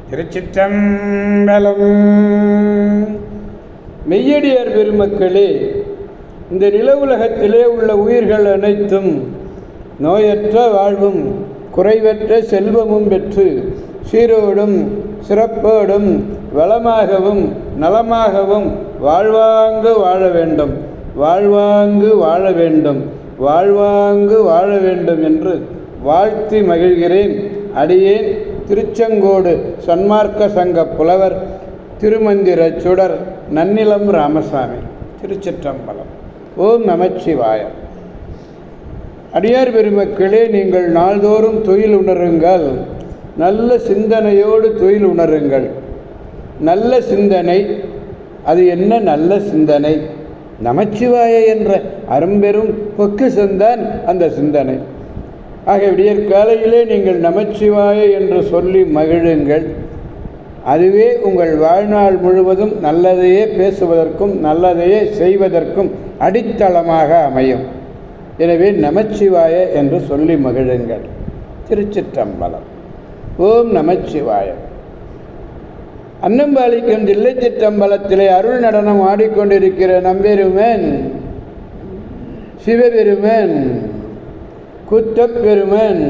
திருச்சிற்றம்பலம். மெய்யடியார் பெருமக்களே, இந்த நில உலகத்திலே உள்ள உயிர்கள் அனைத்தும் நோயற்ற வாழ்வும் குறைவற்ற செல்வமும் பெற்று சீரோடும் சிறப்போடும் வளமாகவும் நலமாகவும் வாழ்வாங்கு வாழ வேண்டும், வாழ்வாங்கு வாழ வேண்டும், வாழ்வாங்கு வாழ வேண்டும் என்று வாழ்த்தி மகிழ்கிறேன். அடியேன் திருச்செங்கோடு சன்மார்க்க சங்க புலவர் திருமந்திர சுடர் நன்னிலம் ராமசாமி. திருச்சிற்றம்பலம். ஓம் நமச்சிவாய. அடியார் பெருமக்களே, நீங்கள் நாள்தோறும் தொழில் உணருங்கள். நல்ல சிந்தனையோடு தொழில் உணருங்கள். நல்ல சிந்தனை, அது என்ன நல்ல சிந்தனை? நமச்சிவாய என்ற அரும்பெரும் பொக்கிஷந்தான் அந்த சிந்தனை. ஆக விடியற் காலையிலே நீங்கள் நமச்சிவாய என்று சொல்லி மகிழுங்கள். அதுவே உங்கள் வாழ்நாள் முழுவதும் நல்லதையே பேசுவதற்கும் நல்லதையே செய்வதற்கும் அடித்தளமாக அமையும். எனவே நமச்சிவாய என்று சொல்லி மகிழுங்கள். திருச்சிற்றம்பலம். ஓம் நமச்சிவாய. அன்னம்பாலிக்கும் தில்லை சிற்றம்பலத்திலே அருள் நடனம் ஆடிக்கொண்டிருக்கிற நம்பெருமன் சிவபெருமன் குற்றப்பெருமன்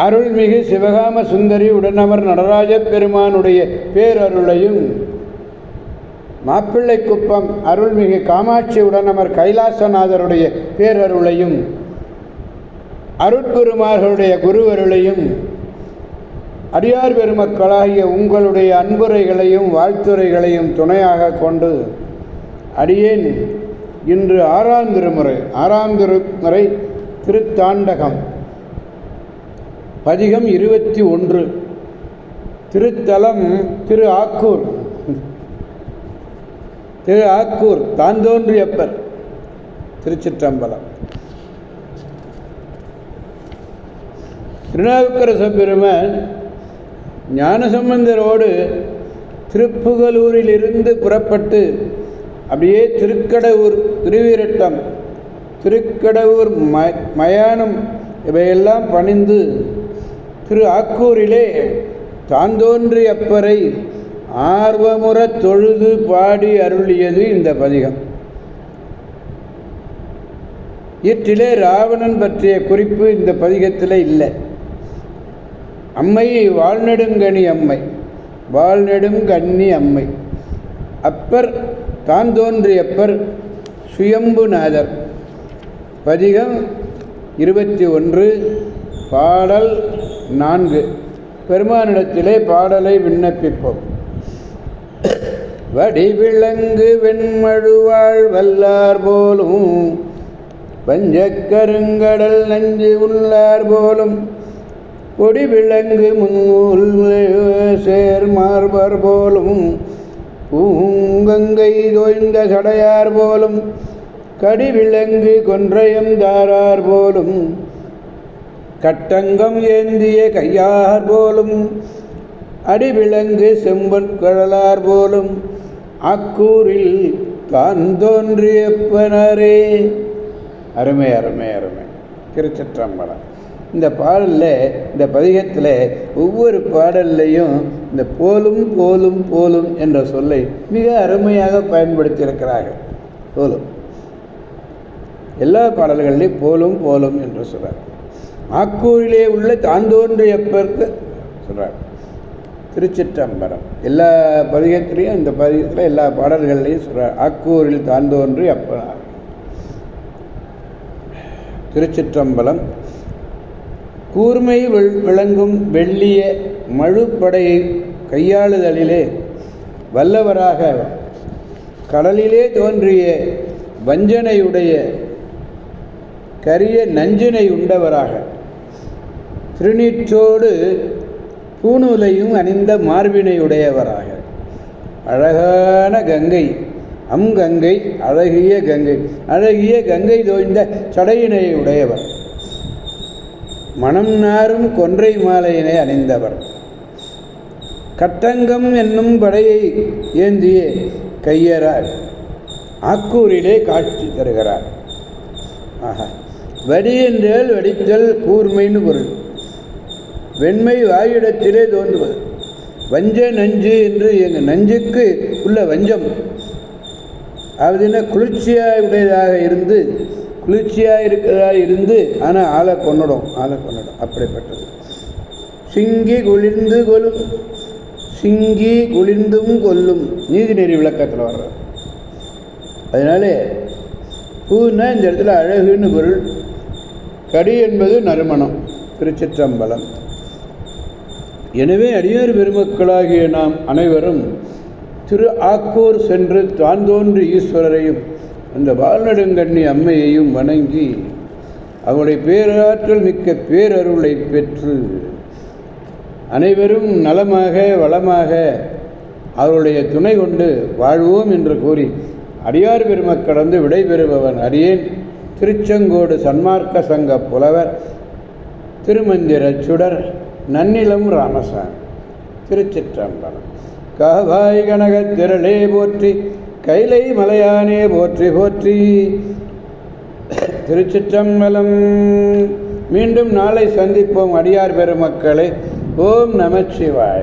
அருள்மிகு சிவகாம சுந்தரி உடனமர் நடராஜ பெருமானுடைய பேரருளையும், மாப்பிள்ளைக்குப்பம் அருள்மிகு காமாட்சி உடனமர் கைலாசநாதருடைய பேரருளையும், அருட்குருமார்களுடைய குருவருளையும், அடியார் பெருமக்களாகிய உங்களுடைய அன்புரைகளையும் வாழ்த்துரைகளையும் துணையாக கொண்டு அடியேன் இன்று ஆறாம் திருமுறை திருத்தாண்டகம் பதிகம் 21, திருத்தலம் திரு ஆக்கூர் தாந்தோன்றியப்பர். திருச்சிற்றம்பலம். திருநாவுக்கரச பெருமான் ஞானசம்பந்தரோடு திருப்புகலூரிலிருந்து புறப்பட்டு அப்படியே திருக்கடவுர், திருவீரட்டம், திருக்கடவுர், மயானம் இவையெல்லாம் பணிந்து திரு ஆக்கூரிலே தாந்தோன்றியப்பரை ஆர்வமுற தொழுது பாடி அருளியது இந்த பதிகம். இற்றிலே ராவணன் பற்றிய குறிப்பு இந்த பதிகத்தில் இல்லை. அம்மை வாழ்நெடுங்கனி அம்மை, வாழ்நெடுங்கண்ணி அம்மை. அப்பர் தாந்தோன்றியப்பர் சுயம்புநாதர். பதிகம் 21, பாடல் 4. பெருமானிடத்திலே பாடலை விண்ணப்பிப்போம். வடிவிளங்கு வெண்மழுவாள் வல்லார் போலும், பஞ்சக்கருங்கடல் நஞ்சு உள்ளார் போலும், கொடி விளங்கு முன்னூல் சேர்மார்பர் போலும், பூங்கங்கை தோய்ந்த சடையார் போலும், கடிவிளங்கு கொன்றையம் தாரார் போலும், கட்டங்கம் ஏந்திய கையார் போலும், அடிவிளங்கு செம்பொற்கழலார் போலும், ஆக்கூரில் தான் தோன்றியப்பனரே. அருமை அருமை அருமை. திருச்சிற்றம்பலம். இந்த பாடலில், இந்த பதிகத்தில் ஒவ்வொரு பாடல்லையும் இந்த போலும் போலும் போலும் என்ற சொல்லை மிக அருமையாக பயன்படுத்தியிருக்கிறார்கள். போலும் எல்லா பாடல்கள்லையும் போலும் போலும் என்று சொல்கிறார். ஆக்கூரிலே உள்ள தாந்தோன்றியப்பருக்கு சொல்கிறார். திருச்சிற்றம்பலம். எல்லா பதிகத்திலையும், இந்த பதிகத்தில் எல்லா பாடல்கள்லையும் சொல்கிறார் ஆக்கூரில் தாந்தோன்றி அப்பனார். திருச்சிற்றம்பலம். கூர்மை விளங்கும் வெள்ளிய மழுப்படையை கையாளுதலிலே வல்லவராக, கடலிலே தோன்றிய வஞ்சனையுடைய கரிய நஞ்சினை உண்டவராக, திருநீற்றோடு பூநூலையும் அணிந்த மார்பினையுடையவராக, அழகான கங்கை, கங்கை, அழகிய கங்கை, அழகிய கங்கை தோய்ந்த சடையினை உடையவர், மனம் நாரும் கொன்றை மாலையினை அணிந்தவர், கட்டங்கம் என்னும் படையை ஏந்திய கையரார் ஆக்கூரிலே காட்சி தருகிறார். வடி என்றால் வடித்தல், கூர்மைன்னு பொருள். வெண்மை வாயிடத்திலே தோன்றுவது. வஞ்ச நஞ்சு என்று எங்கள் நஞ்சுக்கு உள்ள வஞ்சம் அதுனா குளிர்ச்சியாக இருந்து குளிர்ச்சியாக இருக்கிறதா இருந்து ஆனால் ஆளை கொண்டுடும் அப்படிப்பட்டது. சிங்கி குளிர்ந்து கொள்ளும் சிங்கி குளிர்ந்தும் கொல்லும் நீதிநெறி விளக்கத்தில் வர்றார். அதனால பூன்னா இந்த இடத்துல அழகுன்னு பொருள், கடி என்பது நறுமணம். திருச்சிற்றம்பலம். எனவே அடியார் பெருமக்களாகிய நாம் அனைவரும் திரு ஆக்கூர் சென்று தான் தோன்றி ஈஸ்வரரையும் அந்த வாழ்நெடுங்கண்ணி அம்மையையும் வணங்கி அவருடைய பேராற்றல் மிக்க பேரருளை பெற்று அனைவரும் நலமாக வளமாக அவருடைய துணை கொண்டு வாழ்வோம் என்று கூறி அடியார் பெருமக்கள் வந்து விடைபெறுபவன் அடியேன் திருச்செங்கோடு சன்மார்க்க சங்க புலவர் திருமந்திர சுடர் நன்னிலம் ராமசாமி. திருச்சிற்றம்பலம். காவாய் கனகத் திரளே போற்றி, கைலை மலையானே போற்றி போற்றி. திருச்சிற்றம்பலம். மீண்டும் நாளை சந்திப்போம் அடியார் பெருமக்களே. ஓம் நமச்சிவாய.